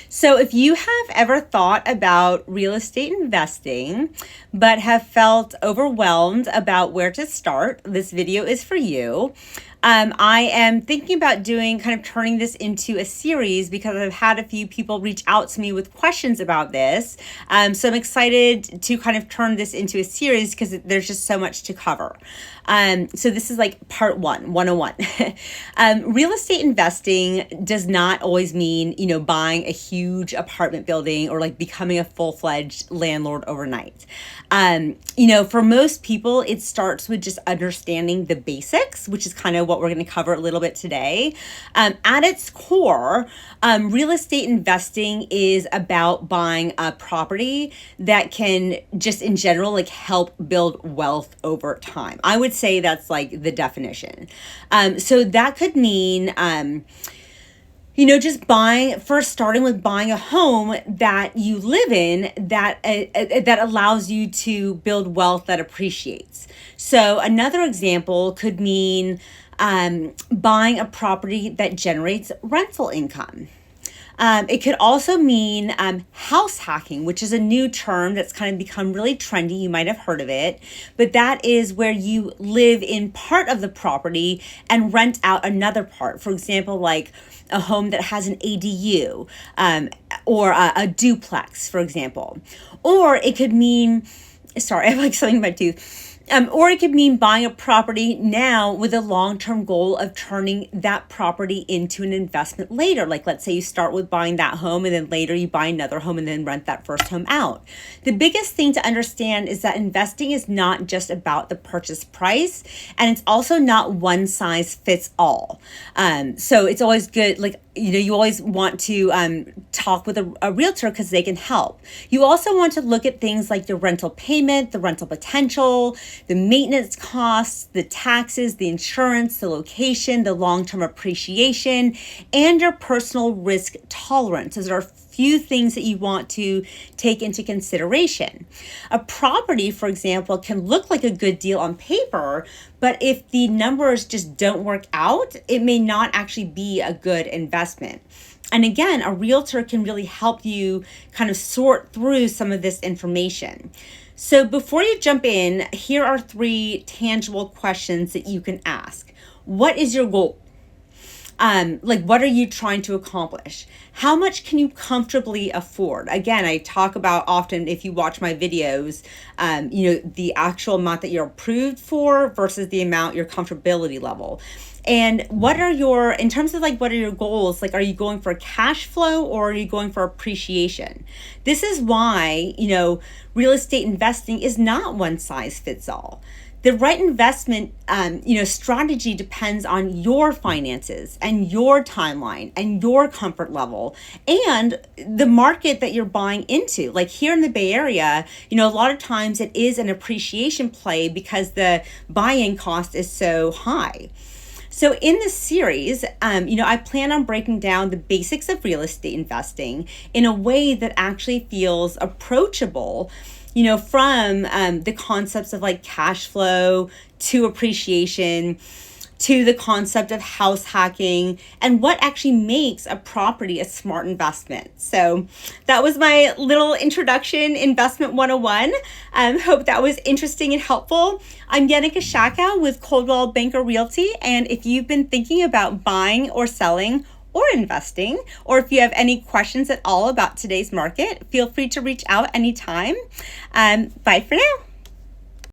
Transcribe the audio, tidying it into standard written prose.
So if you have ever thought about real estate investing, but have felt overwhelmed about where to start, this video is for you. I am thinking about turning this into a series because I've had a few people reach out to me with questions about this. So I'm excited to kind of turn this into a series because there's just so much to cover. So this is like part 101. Real estate investing does not always mean, buying a huge apartment building or like becoming a full-fledged landlord overnight. For most people, it starts with just understanding the basics, which is kind of what we're going to cover a little bit today. At its core, real estate investing is about buying a property that can just in general, like help build wealth over time. I would say that's like the definition. So that could mean, starting with buying a home that you live in that allows you to build wealth that appreciates. So another example could mean buying a property that generates rental income. It could also mean house hacking, which is a new term that's kind of become really trendy. You might have heard of it, but that is where you live in part of the property and rent out another part. For example, like a home that has an ADU or a duplex, for example. Or it could mean, sorry, I have like something in my tooth. Or it could mean buying a property now with a long-term goal of turning that property into an investment later. Like, let's say you start with buying that home and then later you buy another home and then rent that first home out. The biggest thing to understand is that investing is not just about the purchase price, and it's also not one size fits all. So it's always good, you always want to talk with a realtor because they can help. You also want to look at things like the rental payment, the rental potential, the maintenance costs, the taxes, the insurance, the location, the long-term appreciation, and your personal risk tolerance. Those are a few things that you want to take into consideration. A property, for example, can look like a good deal on paper, but if the numbers just don't work out, it may not actually be a good investment. And again, a realtor can really help you kind of sort through some of this information. So before you jump in, here are 3 tangible questions that you can ask. What is your goal? What are you trying to accomplish? How much can you comfortably afford? Again, I talk about often, if you watch my videos, the actual amount that you're approved for versus the amount, your comfortability level. And what are your goals? Like, are you going for cash flow or are you going for appreciation? This is why, real estate investing is not one size fits all. The right investment, strategy depends on your finances and your timeline and your comfort level and the market that you're buying into. Like here in the Bay Area, a lot of times it is an appreciation play because the buy-in cost is so high. So in this series, I plan on breaking down the basics of real estate investing in a way that actually feels approachable, from the concepts of like cash flow to appreciation to the concept of house hacking and what actually makes a property a smart investment. So that was my little introduction, Investment 101. Hope that was interesting and helpful. I'm Yannicka Shakow with Coldwell Banker Realty. And if you've been thinking about buying or selling or investing, or if you have any questions at all about today's market, feel free to reach out anytime. Bye for now.